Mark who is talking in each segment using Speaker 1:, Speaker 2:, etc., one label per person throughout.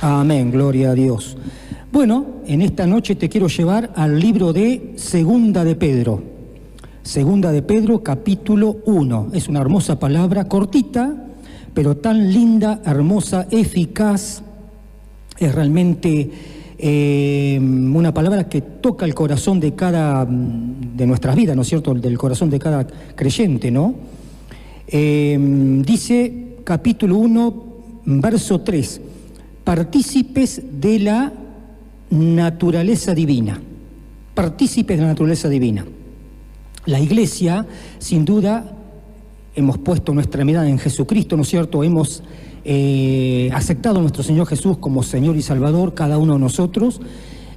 Speaker 1: Amén, gloria a Dios. Bueno, en esta noche te quiero llevar al libro de Segunda de Pedro. Segunda de Pedro, capítulo 1. Es una hermosa palabra, cortita, pero tan linda, hermosa, eficaz. Es realmente una palabra que toca el corazón de nuestras vidas, ¿no es cierto? Del corazón de cada creyente, ¿no? Dice, capítulo 1, verso 3, partícipes de la naturaleza divina. Partícipes de la naturaleza divina. La Iglesia, sin duda, hemos puesto nuestra mirada en Jesucristo, ¿no es cierto? Hemos aceptado a nuestro Señor Jesús como Señor y Salvador, cada uno de nosotros,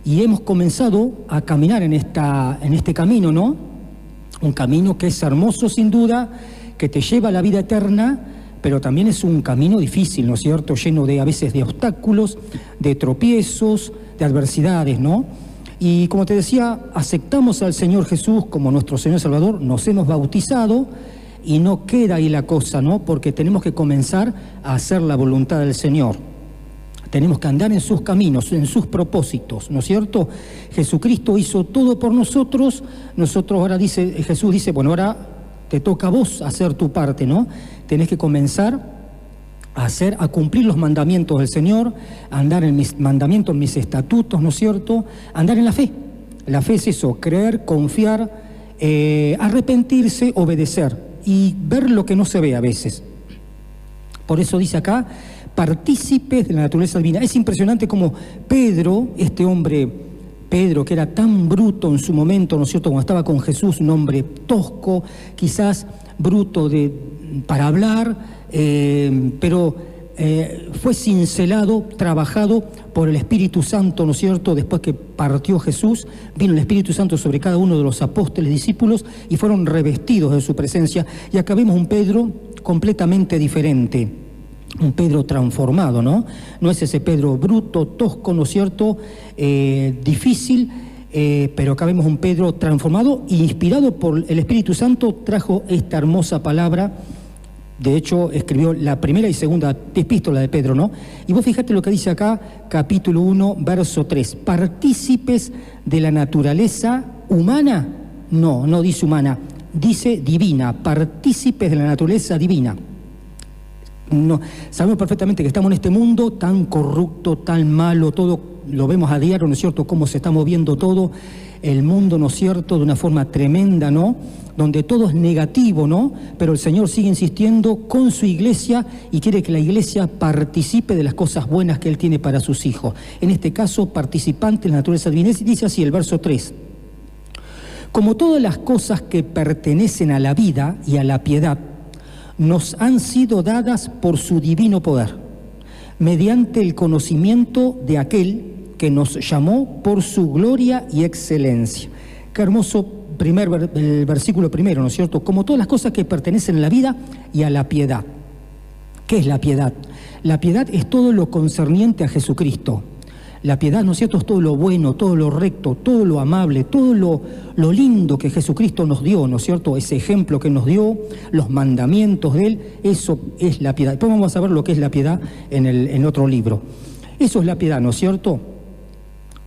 Speaker 1: y hemos comenzado a caminar en este camino, ¿no? Un camino que es hermoso, sin duda, que te lleva a la vida eterna, pero también es un camino difícil, ¿no es cierto? Lleno a veces de obstáculos, de tropiezos, de adversidades, ¿no? Y como te decía, aceptamos al Señor Jesús como nuestro Señor y Salvador, nos hemos bautizado y no queda ahí la cosa, ¿no? Porque tenemos que comenzar a hacer la voluntad del Señor. Tenemos que andar en sus caminos, en sus propósitos, ¿no es cierto? Jesucristo hizo todo por nosotros, Jesús dice, bueno, ahora te toca a vos hacer tu parte, ¿no? Tenés que comenzar a cumplir los mandamientos del Señor, a andar en mis mandamientos, en mis estatutos, ¿no es cierto? Andar en la fe. La fe es eso, creer, confiar, arrepentirse, obedecer y ver lo que no se ve a veces. Por eso dice acá, partícipes de la naturaleza divina. Es impresionante como Pedro, este hombre, Pedro, que era tan bruto en su momento, ¿no es cierto?, cuando estaba con Jesús, un hombre tosco, quizás bruto para hablar, pero fue cincelado, trabajado por el Espíritu Santo, ¿no es cierto? Después que partió Jesús, vino el Espíritu Santo sobre cada uno de los apóstoles, discípulos, y fueron revestidos de su presencia. Y acá vemos un Pedro completamente diferente, un Pedro transformado, ¿no? No es ese Pedro bruto, tosco, ¿no es cierto?, difícil, pero acá vemos un Pedro transformado e inspirado por el Espíritu Santo, trajo esta hermosa palabra. De hecho, escribió la primera y segunda epístola de Pedro, ¿no? Y vos fíjate lo que dice acá, capítulo 1, verso 3. ¿Partícipes de la naturaleza humana? No, no dice humana, dice divina. Partícipes de la naturaleza divina. No, sabemos perfectamente que estamos en este mundo tan corrupto, tan malo, todo lo vemos a diario, ¿no es cierto?, cómo se está moviendo todo el mundo, ¿no es cierto?, de una forma tremenda, ¿no?, donde todo es negativo, ¿no?, pero el Señor sigue insistiendo con su iglesia y quiere que la iglesia participe de las cosas buenas que Él tiene para sus hijos. En este caso, participante de la naturaleza divina. Dice así el verso 3. Como todas las cosas que pertenecen a la vida y a la piedad, nos han sido dadas por su divino poder, mediante el conocimiento de aquel que nos llamó por su gloria y excelencia. Qué hermoso el versículo primero, ¿no es cierto? Como todas las cosas que pertenecen a la vida y a la piedad. ¿Qué es la piedad? La piedad es todo lo concerniente a Jesucristo. La piedad, ¿no es cierto?, es todo lo bueno, todo lo recto, todo lo amable, todo lo lindo que Jesucristo nos dio, ¿no es cierto?, ese ejemplo que nos dio, los mandamientos de Él, eso es la piedad. Después vamos a ver lo que es la piedad en otro libro. Eso es la piedad, ¿no es cierto?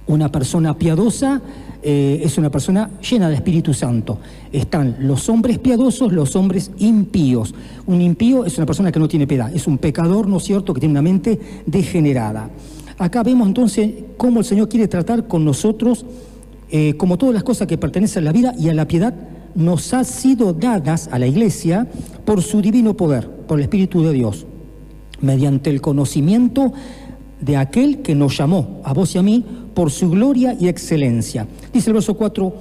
Speaker 1: Una persona piadosa es una persona llena de Espíritu Santo. Están los hombres piadosos, los hombres impíos. Un impío es una persona que no tiene piedad, es un pecador, ¿no es cierto?, que tiene una mente degenerada. Acá vemos entonces cómo el Señor quiere tratar con nosotros, como todas las cosas que pertenecen a la vida y a la piedad, nos ha sido dadas a la Iglesia por su divino poder, por el Espíritu de Dios, mediante el conocimiento de aquel que nos llamó, a vos y a mí, por su gloria y excelencia. Dice el verso 4,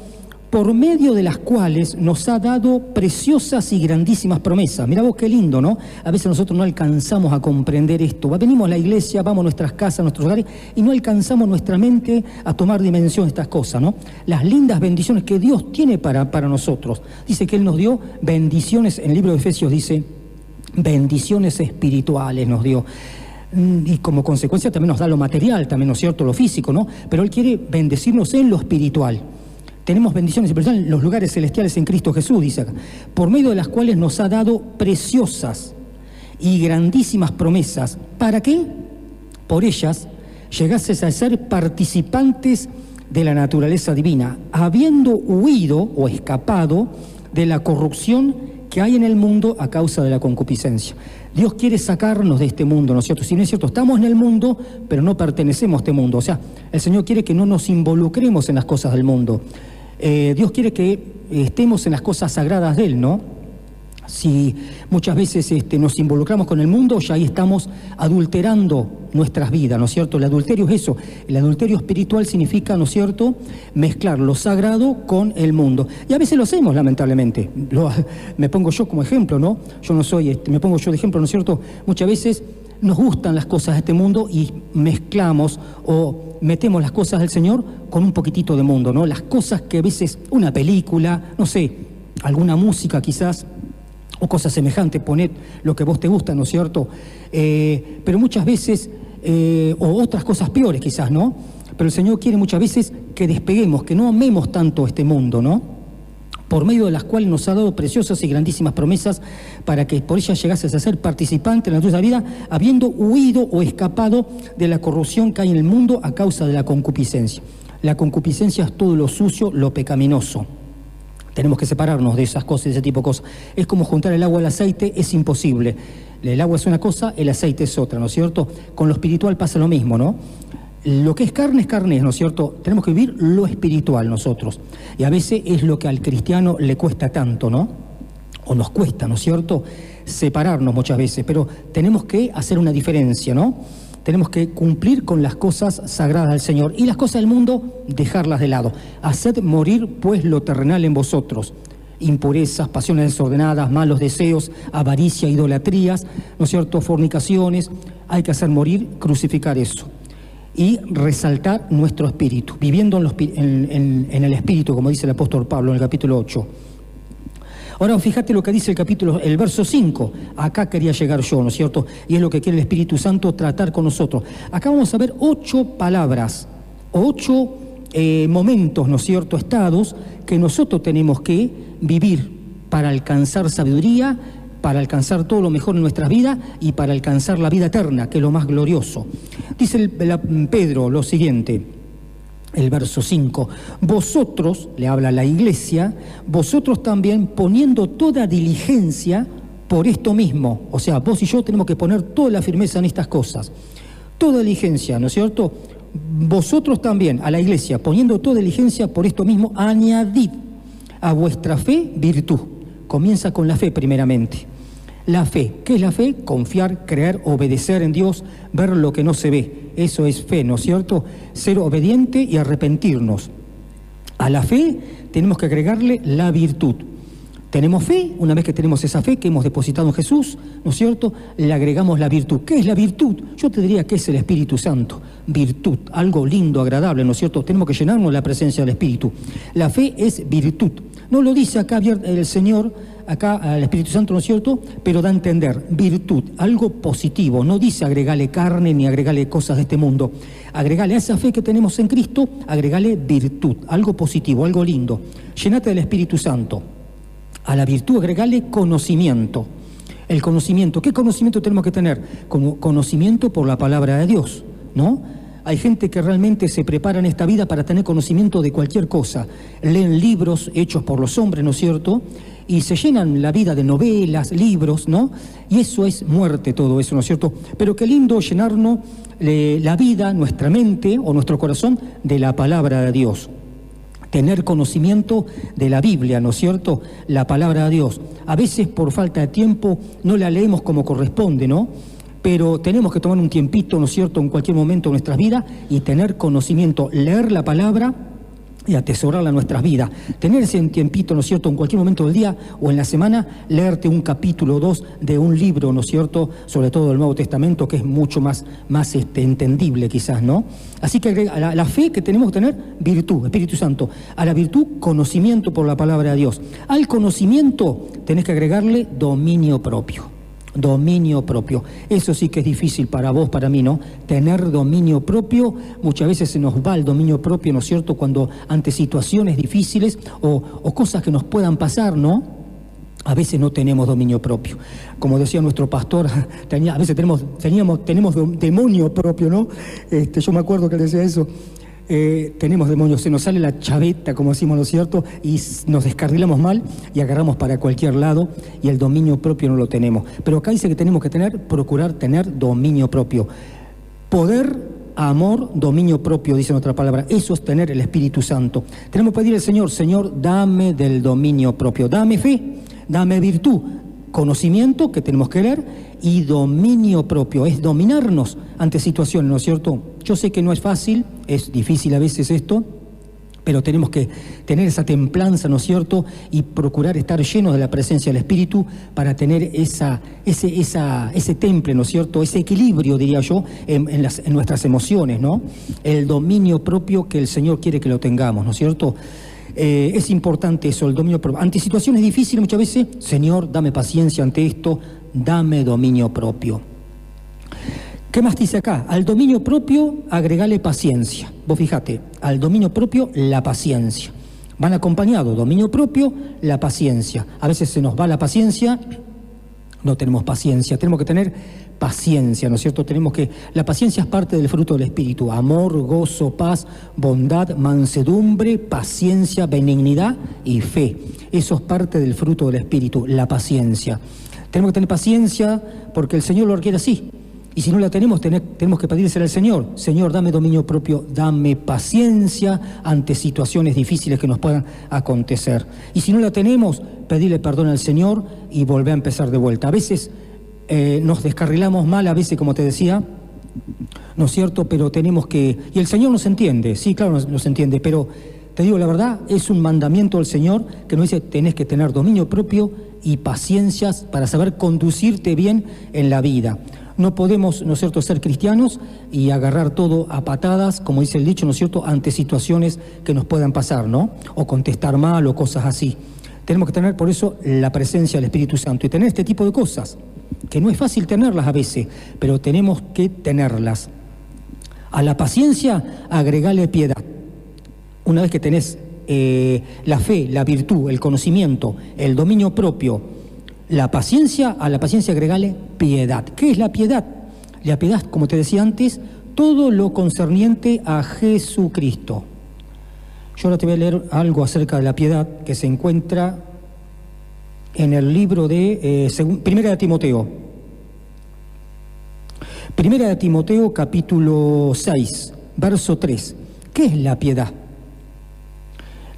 Speaker 1: por medio de las cuales nos ha dado preciosas y grandísimas promesas. Mirá vos qué lindo, ¿no? A veces nosotros no alcanzamos a comprender esto. Venimos a la iglesia, vamos a nuestras casas, a nuestros hogares, y no alcanzamos nuestra mente a tomar dimensión de estas cosas, ¿no? Las lindas bendiciones que Dios tiene para nosotros. Dice que Él nos dio bendiciones, en el libro de Efesios dice, bendiciones espirituales nos dio. Y como consecuencia también nos da lo material, también, ¿no es cierto?, lo físico, ¿no? Pero Él quiere bendecirnos en lo espiritual. Tenemos bendiciones espirituales en los lugares celestiales en Cristo Jesús, dice acá, por medio de las cuales nos ha dado preciosas y grandísimas promesas. ¿Para qué? Por ellas llegases a ser participantes de la naturaleza divina, habiendo huido o escapado de la corrupción que hay en el mundo a causa de la concupiscencia. Dios quiere sacarnos de este mundo, ¿no es cierto? Si no es cierto, estamos en el mundo, pero no pertenecemos a este mundo. O sea, el Señor quiere que no nos involucremos en las cosas del mundo. Dios quiere que estemos en las cosas sagradas de Él, ¿no? Si muchas veces nos involucramos con el mundo, ya ahí estamos adulterando nuestras vidas, ¿no es cierto? El adulterio es eso. El adulterio espiritual significa, ¿no es cierto?, mezclar lo sagrado con el mundo. Y a veces lo hacemos, lamentablemente. Me pongo yo como ejemplo, ¿no? Yo no soy, me pongo yo de ejemplo, ¿no es cierto? Muchas veces nos gustan las cosas de este mundo y mezclamos o metemos las cosas del Señor con un poquitito de mundo, ¿no? Las cosas que a veces, una película, no sé, alguna música quizás, o cosas semejantes, poned lo que vos te gusta, ¿no es cierto? Pero muchas veces, o otras cosas peores quizás, ¿no? Pero el Señor quiere muchas veces que despeguemos, que no amemos tanto este mundo, ¿no? Por medio de las cuales nos ha dado preciosas y grandísimas promesas para que por ellas llegases a ser participante de la nuestra vida, habiendo huido o escapado de la corrupción que hay en el mundo a causa de la concupiscencia. La concupiscencia es todo lo sucio, lo pecaminoso. Tenemos que separarnos de esas cosas, de ese tipo de cosas. Es como juntar el agua al aceite, es imposible. El agua es una cosa, el aceite es otra, ¿no es cierto? Con lo espiritual pasa lo mismo, ¿no? Lo que es carne, ¿no es cierto? Tenemos que vivir lo espiritual nosotros. Y a veces es lo que al cristiano le cuesta tanto, ¿no? O nos cuesta, ¿no es cierto? Separarnos muchas veces, pero tenemos que hacer una diferencia, ¿no? Tenemos que cumplir con las cosas sagradas del Señor y las cosas del mundo, dejarlas de lado. Haced morir, pues, lo terrenal en vosotros. Impurezas, pasiones desordenadas, malos deseos, avaricia, idolatrías, ¿no es cierto?, fornicaciones. Hay que hacer morir, crucificar eso. Y resaltar nuestro espíritu, viviendo en el espíritu, como dice el apóstol Pablo en el capítulo 8. Ahora, fíjate lo que dice el verso 5. Acá quería llegar yo, ¿no es cierto? Y es lo que quiere el Espíritu Santo tratar con nosotros. Acá vamos a ver 8 palabras, 8 momentos, ¿no es cierto?, estados que nosotros tenemos que vivir para alcanzar sabiduría, para alcanzar todo lo mejor en nuestras vidas y para alcanzar la vida eterna, que es lo más glorioso. Dice Pedro lo siguiente. El verso 5, vosotros, le habla a la iglesia, vosotros también poniendo toda diligencia por esto mismo. O sea, vos y yo tenemos que poner toda la firmeza en estas cosas. Toda diligencia, ¿no es cierto? Vosotros también, a la iglesia, poniendo toda diligencia por esto mismo, añadid a vuestra fe virtud. Comienza con la fe primeramente. La fe, ¿qué es la fe? Confiar, creer, obedecer en Dios, ver lo que no se ve. Eso es fe, ¿no es cierto? Ser obediente y arrepentirnos. A la fe tenemos que agregarle la virtud. Tenemos fe, una vez que tenemos esa fe que hemos depositado en Jesús, ¿no es cierto?, le agregamos la virtud. ¿Qué es la virtud? Yo te diría que es el Espíritu Santo. Virtud, algo lindo, agradable, ¿no es cierto? Tenemos que llenarnos de la presencia del Espíritu. La fe es virtud. No lo dice acá el Señor, acá al Espíritu Santo, ¿no es cierto?, pero da a entender virtud, algo positivo. No dice agregale carne ni agregale cosas de este mundo. Agregale a esa fe que tenemos en Cristo, agregale virtud, algo positivo, algo lindo. Llénate del Espíritu Santo. A la virtud agregale conocimiento. El conocimiento, ¿qué conocimiento tenemos que tener? Como conocimiento por la palabra de Dios, ¿no? Hay gente que realmente se prepara en esta vida para tener conocimiento de cualquier cosa. Leen libros hechos por los hombres, ¿no es cierto?, y se llenan la vida de novelas, libros, ¿no? Y eso es muerte, todo eso, ¿no es cierto? Pero qué lindo llenarnos la vida, nuestra mente o nuestro corazón de la palabra de Dios. Tener conocimiento de la Biblia, ¿no es cierto?, la palabra de Dios. A veces por falta de tiempo no la leemos como corresponde, ¿no? Pero tenemos que tomar un tiempito, ¿no es cierto?, en cualquier momento de nuestras vidas y tener conocimiento, leer la palabra y atesorarla en nuestras vidas. Tener ese tiempito, ¿no es cierto?, en cualquier momento del día o en la semana, leerte un capítulo o 2 de un libro, ¿no es cierto?, sobre todo del Nuevo Testamento, que es mucho más entendible quizás, ¿no? Así que a la fe que tenemos que tener, virtud, Espíritu Santo. A la virtud, conocimiento por la palabra de Dios. Al conocimiento tenés que agregarle dominio propio. Dominio propio. Eso sí que es difícil para vos, para mí, ¿no? Tener dominio propio, muchas veces se nos va el dominio propio, ¿no es cierto?, cuando ante situaciones difíciles o cosas que nos puedan pasar, ¿no? a veces no tenemos dominio propio. Como decía nuestro pastor, a veces tenemos demonio propio, ¿no? Yo me acuerdo que él decía eso. Tenemos demonios, se nos sale la chaveta, como decimos, ¿no es cierto? Y nos descarrilamos mal y agarramos para cualquier lado y el dominio propio no lo tenemos. Pero acá dice que tenemos que procurar tener dominio propio. Poder, amor, dominio propio, dice en otra palabra. Eso es tener el Espíritu Santo. Tenemos que pedir al Señor, Señor, dame del dominio propio. Dame fe, dame virtud, conocimiento que tenemos que leer y dominio propio. Es dominarnos ante situaciones, ¿no es cierto? Yo sé que no es fácil, es difícil a veces esto, pero tenemos que tener esa templanza, ¿no es cierto? Y procurar estar llenos de la presencia del Espíritu para tener ese temple, ¿no es cierto? Ese equilibrio, diría yo, en nuestras emociones, ¿no? El dominio propio que el Señor quiere que lo tengamos, ¿no es cierto? Es importante eso, el dominio propio. Ante situaciones difíciles muchas veces, Señor, dame paciencia ante esto, dame dominio propio. ¿Qué más dice acá? Al dominio propio agregale paciencia. Vos fíjate, al dominio propio la paciencia. Van acompañados, dominio propio, la paciencia. A veces se nos va la paciencia, no tenemos paciencia, tenemos que tener paciencia, ¿no es cierto? La paciencia es parte del fruto del Espíritu: amor, gozo, paz, bondad, mansedumbre, paciencia, benignidad y fe. Eso es parte del fruto del Espíritu, la paciencia. Tenemos que tener paciencia porque el Señor lo requiere así. Y si no la tenemos, tenemos que pedírsela al Señor. Señor, dame dominio propio, dame paciencia ante situaciones difíciles que nos puedan acontecer. Y si no la tenemos, pedirle perdón al Señor y volver a empezar de vuelta. A veces nos descarrilamos mal, a veces, como te decía, ¿no es cierto? Pero tenemos que... Y el Señor nos entiende, sí, claro, nos entiende, pero te digo la verdad, es un mandamiento del Señor que nos dice: tenés que tener dominio propio y paciencias para saber conducirte bien en la vida. No podemos, ¿no es cierto?, ser cristianos y agarrar todo a patadas, como dice el dicho, ¿no es cierto?, ante situaciones que nos puedan pasar, ¿no? O contestar mal o cosas así. Tenemos que tener, por eso, la presencia del Espíritu Santo y tener este tipo de cosas, que no es fácil tenerlas a veces, pero tenemos que tenerlas. A la paciencia, agregale piedad. Una vez que tenés la fe, la virtud, el conocimiento, el dominio propio, la paciencia, a la paciencia agregale piedad. ¿Qué es la piedad? La piedad, como te decía antes, todo lo concerniente a Jesucristo. Yo ahora te voy a leer algo acerca de la piedad que se encuentra en el libro de Primera de Timoteo. Primera de Timoteo, capítulo 6, verso 3. ¿Qué es la piedad?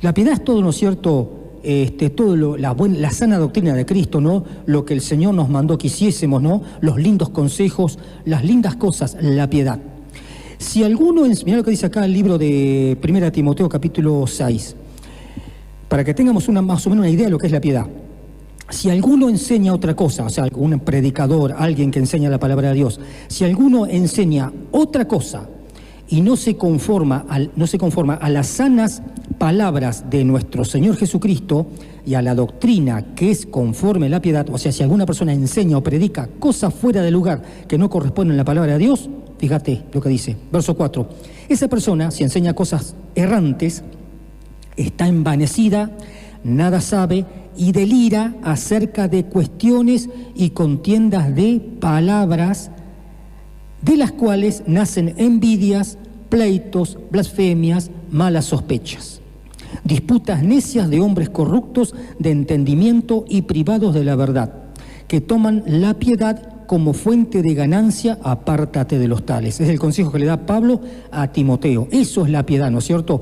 Speaker 1: La piedad es todo, ¿no es cierto?, la sana doctrina de Cristo, ¿no? Lo que el Señor nos mandó que hiciésemos, ¿no? Los lindos consejos, las lindas cosas, la piedad. Si alguno, mirá lo que dice acá el libro de 1 Timoteo capítulo 6, para que tengamos más o menos una idea de lo que es la piedad. Si alguno enseña otra cosa, o sea, algún predicador, alguien que enseña la palabra de Dios, si alguno enseña otra cosa y no se conforma a las sanas palabras de nuestro Señor Jesucristo y a la doctrina que es conforme a la piedad, o sea, si alguna persona enseña o predica cosas fuera de lugar que no corresponden a la palabra de Dios, fíjate lo que dice, verso 4, esa persona, si enseña cosas errantes, está envanecida, nada sabe y delira acerca de cuestiones y contiendas de palabras, de las cuales nacen envidias, pleitos, blasfemias, malas sospechas, disputas necias de hombres corruptos de entendimiento y privados de la verdad, que toman la piedad como fuente de ganancia. Apártate de los tales. Es el consejo que le da Pablo a Timoteo. Eso es la piedad, ¿no es cierto?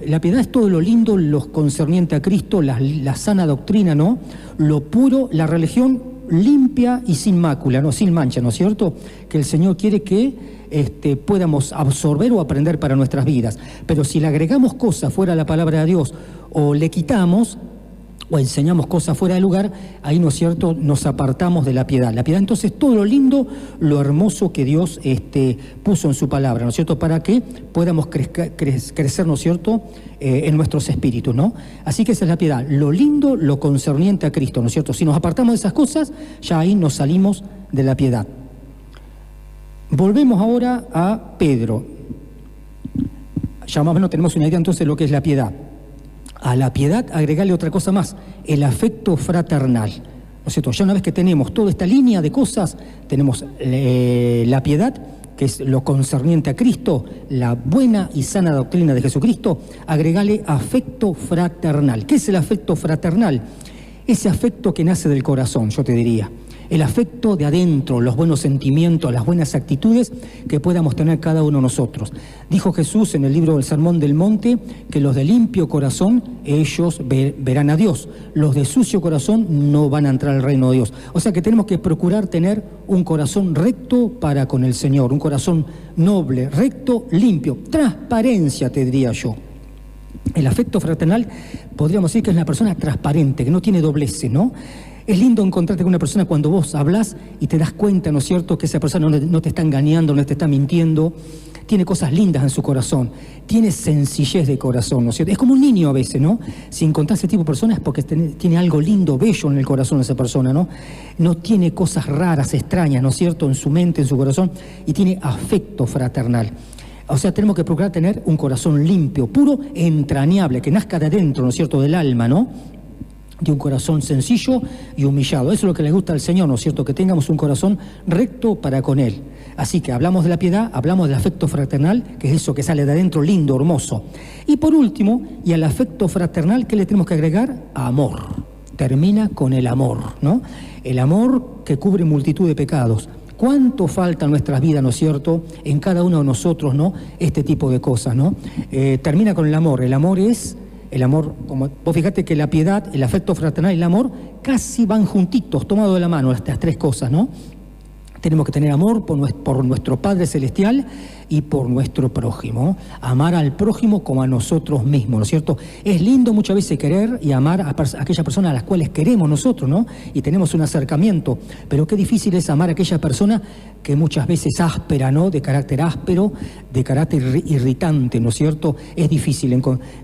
Speaker 1: La piedad es todo lo lindo, lo concerniente a Cristo, la sana doctrina, ¿no? Lo puro, la religión limpia y sin mácula, no, sin mancha, ¿no es cierto? Que el Señor quiere que podamos absorber o aprender para nuestras vidas. Pero si le agregamos cosas fuera de la palabra de Dios o le quitamos o enseñamos cosas fuera de lugar, ahí, ¿no es cierto?, nos apartamos de la piedad. La piedad, entonces, todo lo lindo, lo hermoso que Dios puso en su palabra, ¿no es cierto?, para que podamos crecer, ¿no es cierto?, en nuestros espíritus, ¿no? Así que esa es la piedad, lo lindo, lo concerniente a Cristo, ¿no es cierto? Si nos apartamos de esas cosas, ya ahí nos salimos de la piedad. Volvemos ahora a Pedro. Ya más o menos tenemos una idea entonces de lo que es la piedad. A la piedad agregarle otra cosa más, el afecto fraternal. ¿No es cierto? Ya una vez que tenemos toda esta línea de cosas, tenemos la piedad, que es lo concerniente a Cristo, la buena y sana doctrina de Jesucristo, agregale afecto fraternal. ¿Qué es el afecto fraternal? Ese afecto que nace del corazón, yo te diría. El afecto de adentro, los buenos sentimientos, las buenas actitudes que podamos tener cada uno de nosotros. Dijo Jesús en el libro del Sermón del Monte que los de limpio corazón, ellos verán a Dios. Los de sucio corazón no van a entrar al reino de Dios. O sea que tenemos que procurar tener un corazón recto para con el Señor, un corazón noble, recto, limpio. Transparencia, te diría yo. El afecto fraternal podríamos decir que es la persona transparente, que no tiene dobleces, ¿no? Es lindo encontrarte con una persona cuando vos hablas y te das cuenta, ¿no es cierto?, que esa persona no te está engañando, no te está mintiendo, tiene cosas lindas en su corazón, tiene sencillez de corazón, ¿no es cierto? Es como un niño a veces, ¿no? Si encontrás ese tipo de personas es porque tiene algo lindo, bello en el corazón de esa persona, ¿no? No tiene cosas raras, extrañas, ¿no es cierto?, en su mente, en su corazón, y tiene afecto fraternal. O sea, tenemos que procurar tener un corazón limpio, puro, entrañable, que nazca de adentro, ¿no es cierto?, del alma, ¿no?, de un corazón sencillo y humillado. Eso es lo que le gusta al Señor, ¿no es cierto?, que tengamos un corazón recto para con Él. Así que hablamos de la piedad, hablamos del afecto fraternal, que es eso que sale de adentro, lindo, hermoso. Y por último, y al afecto fraternal, ¿qué le tenemos que agregar? Amor. Termina con el amor, ¿no? El amor que cubre multitud de pecados. ¿Cuánto falta en nuestras vidas, ¿no es cierto?, en cada uno de nosotros, ¿no?, este tipo de cosas, ¿no? Termina con el amor. El amor es... El amor, como vos fíjate que la piedad, el afecto fraternal y el amor casi van juntitos, tomados de la mano, estas tres cosas, ¿no? Tenemos que tener amor por nuestro Padre Celestial y por nuestro prójimo. Amar al prójimo como a nosotros mismos, ¿no es cierto? Es lindo muchas veces querer y amar a aquellas personas a las cuales queremos nosotros, ¿no? Y tenemos un acercamiento, pero qué difícil es amar a aquella persona que muchas veces áspera, ¿no? De carácter áspero, de carácter irritante, ¿no es cierto? Es difícil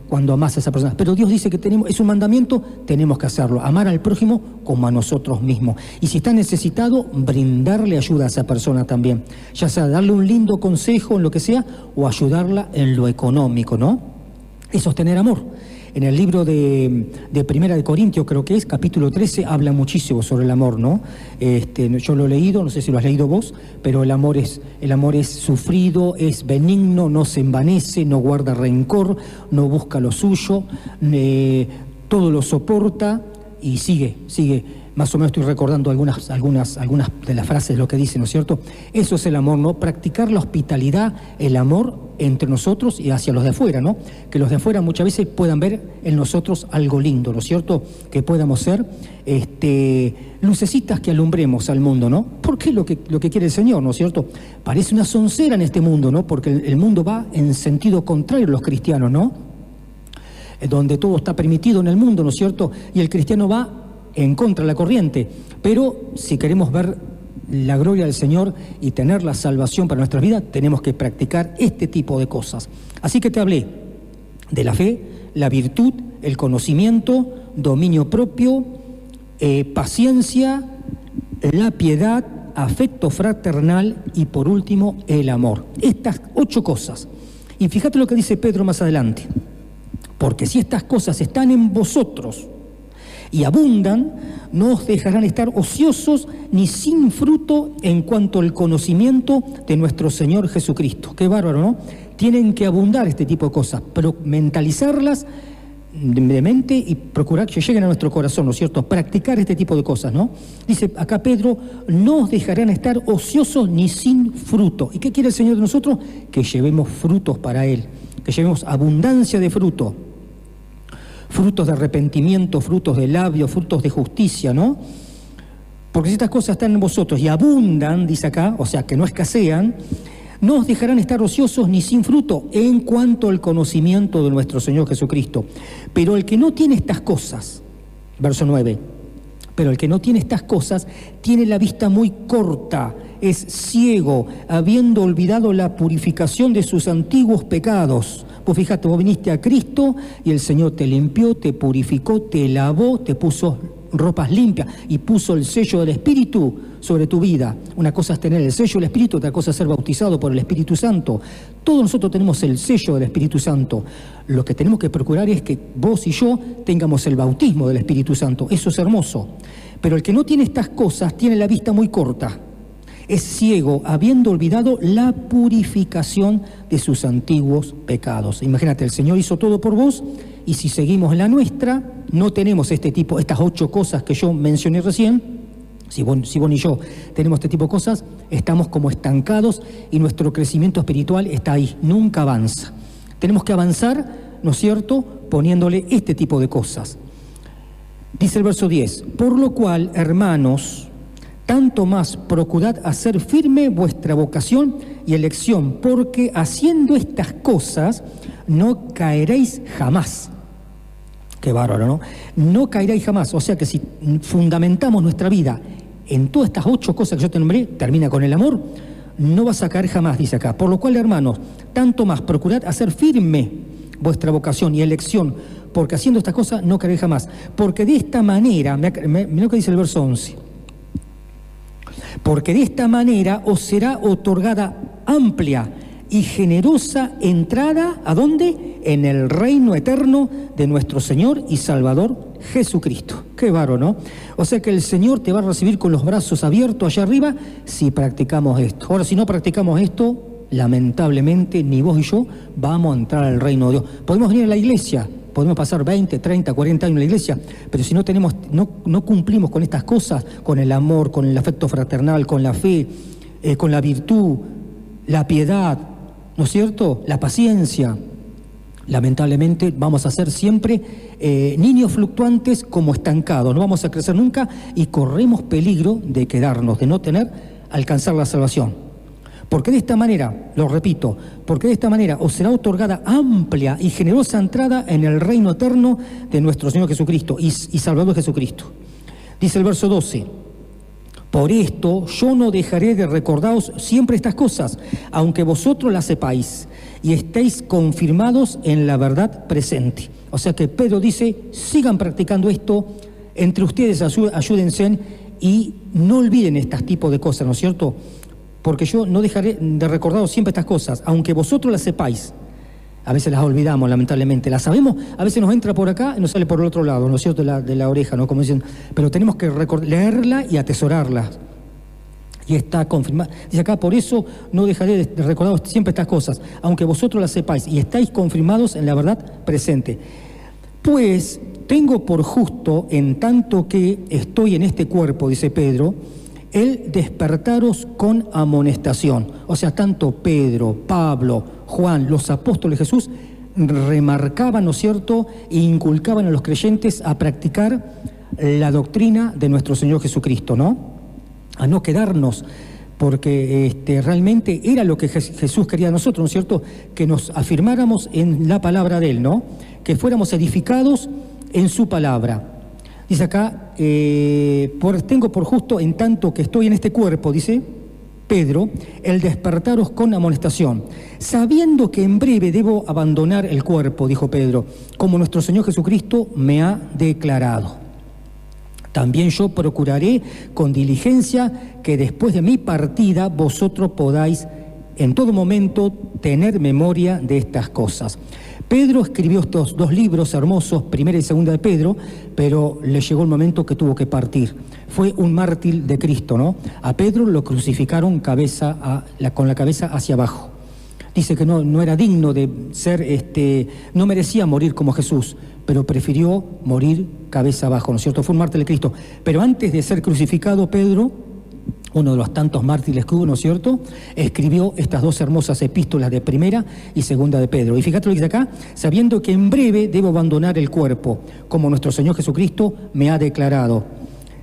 Speaker 1: cuando amás a esa persona. Pero Dios dice que es un mandamiento, tenemos que hacerlo. Amar al prójimo como a nosotros mismos. Y si está necesitado, brindarle ayuda a esa persona también. Ya sea darle un lindo consejo en lo que sea, o ayudarla en lo económico, ¿no? Eso es tener amor. En el libro de Primera de Corintios, creo que es, capítulo 13, habla muchísimo sobre el amor, ¿no? Yo lo he leído, no sé si lo has leído vos, pero el amor es sufrido, es benigno, no se envanece, no guarda rencor, no busca lo suyo, todo lo soporta y sigue. Más o menos estoy recordando algunas de las frases, lo que dice, ¿no es cierto? Eso es el amor, ¿no? Practicar la hospitalidad, el amor entre nosotros y hacia los de afuera, ¿no? Que los de afuera muchas veces puedan ver en nosotros algo lindo, ¿no es cierto? Que podamos ser lucecitas que alumbremos al mundo, ¿no? Porque es lo que quiere el Señor, ¿no es cierto? Parece una soncera en este mundo, ¿no? Porque el mundo va en sentido contrario a los cristianos, ¿no? Donde todo está permitido en el mundo, ¿no es cierto? Y el cristiano va en contra de la corriente, pero si queremos ver la gloria del Señor y tener la salvación para nuestra vida, tenemos que practicar este tipo de cosas. Así que te hablé de la fe, la virtud, el conocimiento, dominio propio, paciencia, la piedad, afecto fraternal y por último el amor. Estas 8 cosas. Y fíjate lo que dice Pedro más adelante. Porque si estas cosas están en vosotros y abundan, no os dejarán estar ociosos ni sin fruto en cuanto al conocimiento de nuestro Señor Jesucristo. Qué bárbaro, ¿no? Tienen que abundar este tipo de cosas, pero mentalizarlas de mente y procurar que lleguen a nuestro corazón, ¿no es cierto? Practicar este tipo de cosas, ¿no? Dice acá Pedro, no os dejarán estar ociosos ni sin fruto. ¿Y qué quiere el Señor de nosotros? Que llevemos frutos para Él, que llevemos abundancia de fruto. Frutos de arrepentimiento, frutos de labio, frutos de justicia, ¿no? Porque si estas cosas están en vosotros y abundan, dice acá, o sea, que no escasean, no os dejarán estar ociosos ni sin fruto en cuanto al conocimiento de nuestro Señor Jesucristo. Pero el que no tiene estas cosas, verso 9, pero el que no tiene estas cosas tiene la vista muy corta, es ciego, habiendo olvidado la purificación de sus antiguos pecados. Pues fíjate, vos viniste a Cristo y el Señor te limpió, te purificó, te lavó, te puso ropas limpias y puso el sello del Espíritu sobre tu vida. Una cosa es tener el sello del Espíritu, otra cosa es ser bautizado por el Espíritu Santo. Todos nosotros tenemos el sello del Espíritu Santo. Lo que tenemos que procurar es que vos y yo tengamos el bautismo del Espíritu Santo. Eso es hermoso. Pero el que no tiene estas cosas tiene la vista muy corta. Es ciego, habiendo olvidado la purificación de sus antiguos pecados. Imagínate, el Señor hizo todo por vos, y si seguimos en la nuestra, no tenemos estas 8 cosas que yo mencioné recién. Si vos y yo tenemos este tipo de cosas, estamos como estancados y nuestro crecimiento espiritual está ahí, nunca avanza. Tenemos que avanzar, ¿no es cierto?, poniéndole este tipo de cosas. Dice el verso 10, por lo cual, hermanos, tanto más procurad hacer firme vuestra vocación y elección, porque haciendo estas cosas no caeréis jamás. Qué bárbaro, ¿no? No caeréis jamás. O sea que si fundamentamos nuestra vida en todas estas 8 cosas que yo te nombré, termina con el amor, no vas a caer jamás, dice acá. Por lo cual, hermanos, tanto más procurad hacer firme vuestra vocación y elección, porque haciendo estas cosas no caeréis jamás. Porque de esta manera, mirá lo que dice el verso 11, porque de esta manera os será otorgada amplia y generosa entrada, ¿a dónde? En el reino eterno de nuestro Señor y Salvador Jesucristo. Qué bárbaro, ¿no? O sea que el Señor te va a recibir con los brazos abiertos allá arriba si practicamos esto. Ahora, si no practicamos esto, lamentablemente ni vos y yo vamos a entrar al reino de Dios. Podemos venir a la iglesia, podemos pasar 20, 30, 40 años en la iglesia, pero si no cumplimos con estas cosas, con el amor, con el afecto fraternal, con la fe, con la virtud, la piedad, ¿no es cierto?, la paciencia, lamentablemente vamos a ser siempre niños fluctuantes como estancados, no vamos a crecer nunca y corremos peligro de quedarnos, de no alcanzar la salvación. Porque de esta manera, lo repito, porque de esta manera os será otorgada amplia y generosa entrada en el reino eterno de nuestro Señor Jesucristo y Salvador Jesucristo. Dice el verso 12, por esto yo no dejaré de recordaros siempre estas cosas, aunque vosotros las sepáis y estéis confirmados en la verdad presente. O sea que Pedro dice, sigan practicando esto, entre ustedes ayúdense y no olviden este tipo de cosas, ¿no es cierto?, porque yo no dejaré de recordaros siempre estas cosas, aunque vosotros las sepáis. A veces las olvidamos, lamentablemente. Las sabemos, a veces nos entra por acá y nos sale por el otro lado, ¿no es cierto?, de la oreja, ¿no?, como dicen. Pero tenemos que leerla y atesorarla. Y está confirmada. Dice acá, por eso no dejaré de recordaros siempre estas cosas, aunque vosotros las sepáis y estáis confirmados en la verdad presente. Pues tengo por justo, en tanto que estoy en este cuerpo, dice Pedro, el despertaros con amonestación. O sea, tanto Pedro, Pablo, Juan, los apóstoles de Jesús remarcaban, ¿no es cierto?, e inculcaban a los creyentes a practicar la doctrina de nuestro Señor Jesucristo, ¿no? A no quedarnos, porque realmente era lo que Jesús quería de nosotros, ¿no es cierto?, que nos afirmáramos en la palabra de Él, ¿no?, que fuéramos edificados en su palabra. Dice acá, tengo por justo, en tanto que estoy en este cuerpo, dice Pedro, el despertaros con amonestación, sabiendo que en breve debo abandonar el cuerpo, dijo Pedro, como nuestro Señor Jesucristo me ha declarado. También yo procuraré con diligencia que después de mi partida vosotros podáis en todo momento tener memoria de estas cosas. Pedro escribió estos 2 libros hermosos, Primera y Segunda de Pedro, pero le llegó el momento que tuvo que partir. Fue un mártir de Cristo, ¿no? A Pedro lo crucificaron con la cabeza hacia abajo. Dice que no era digno de ser, no merecía morir como Jesús, pero prefirió morir cabeza abajo, ¿no es cierto? Fue un mártir de Cristo. Pero antes de ser crucificado, Pedro, uno de los tantos mártires que hubo, ¿no es cierto?, escribió estas 2 hermosas epístolas de Primera y Segunda de Pedro. Y fíjate lo que dice acá, sabiendo que en breve debo abandonar el cuerpo, como nuestro Señor Jesucristo me ha declarado.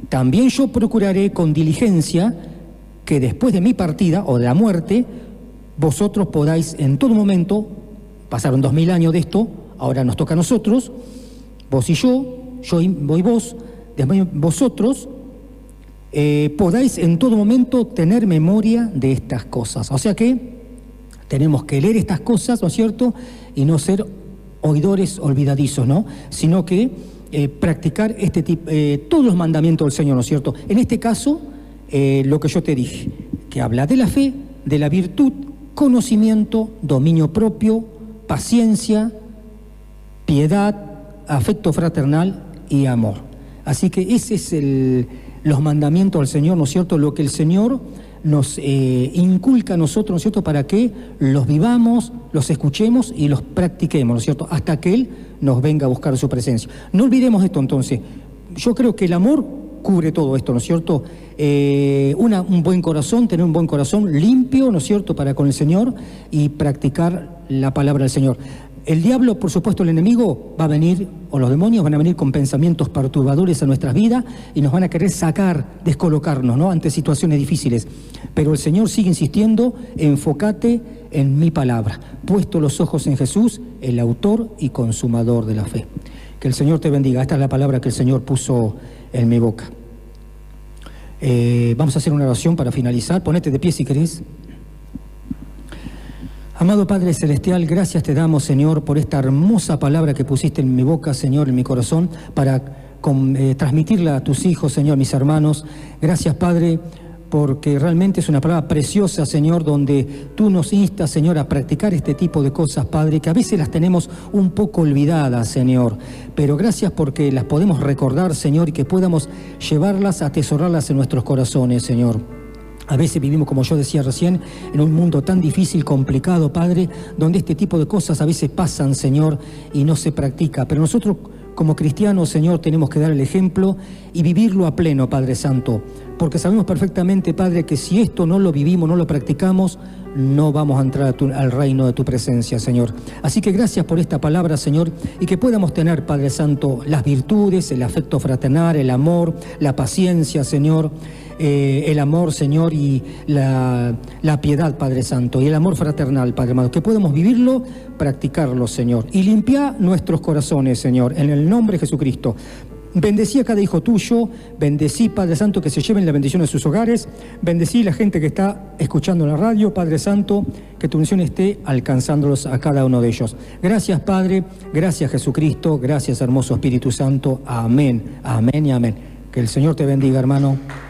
Speaker 1: También yo procuraré con diligencia que después de mi partida o de la muerte, vosotros podáis en todo momento, pasaron 2000 años de esto, ahora nos toca a nosotros, vos y yo y vos, vosotros, podáis en todo momento tener memoria de estas cosas. O sea que tenemos que leer estas cosas, ¿no es cierto?, y no ser oidores olvidadizos, ¿no?, sino que practicar todos los mandamientos del Señor, ¿no es cierto? En este caso, lo que yo te dije, que habla de la fe, de la virtud, conocimiento, dominio propio, paciencia, piedad, afecto fraternal y amor. Así que ese es los mandamientos del Señor, ¿no es cierto? Lo que el Señor nos inculca a nosotros, ¿no es cierto?, para que los vivamos, los escuchemos y los practiquemos, ¿no es cierto?, hasta que Él nos venga a buscar su presencia. No olvidemos esto entonces. Yo creo que el amor cubre todo esto, ¿no es cierto? Un buen corazón, tener un buen corazón limpio, ¿no es cierto?, para con el Señor y practicar la palabra del Señor. El diablo, por supuesto, el enemigo va a venir, o los demonios van a venir con pensamientos perturbadores a nuestras vidas y nos van a querer sacar, descolocarnos, ¿no?, ante situaciones difíciles. Pero el Señor sigue insistiendo: enfócate en mi palabra, puesto los ojos en Jesús, el autor y consumador de la fe. Que el Señor te bendiga. Esta es la palabra que el Señor puso en mi boca. Vamos a hacer una oración para finalizar. Ponete de pie si querés. Amado Padre Celestial, gracias te damos, Señor, por esta hermosa palabra que pusiste en mi boca, Señor, en mi corazón, para transmitirla a tus hijos, Señor, mis hermanos. Gracias, Padre, porque realmente es una palabra preciosa, Señor, donde tú nos instas, Señor, a practicar este tipo de cosas, Padre, que a veces las tenemos un poco olvidadas, Señor. Pero gracias porque las podemos recordar, Señor, y que podamos llevarlas, atesorarlas en nuestros corazones, Señor. A veces vivimos, como yo decía recién, en un mundo tan difícil, complicado, Padre, donde este tipo de cosas a veces pasan, Señor, y no se practica. Pero nosotros, como cristianos, Señor, tenemos que dar el ejemplo y vivirlo a pleno, Padre Santo. Porque sabemos perfectamente, Padre, que si esto no lo vivimos, no lo practicamos, no vamos a entrar al reino de tu presencia, Señor. Así que gracias por esta palabra, Señor, y que podamos tener, Padre Santo, las virtudes, el afecto fraternal, el amor, la paciencia, Señor, el amor, Señor, y la piedad, Padre Santo, y el amor fraternal, Padre amado, que podamos vivirlo, practicarlo, Señor, y limpiar nuestros corazones, Señor, en el nombre de Jesucristo. Bendecí a cada hijo tuyo, bendecí, Padre Santo, que se lleven la bendición de sus hogares, bendecí a la gente que está escuchando en la radio, Padre Santo, que tu bendición esté alcanzándolos a cada uno de ellos. Gracias, Padre, gracias, Jesucristo, gracias, hermoso Espíritu Santo, amén, amén y amén. Que el Señor te bendiga, hermano.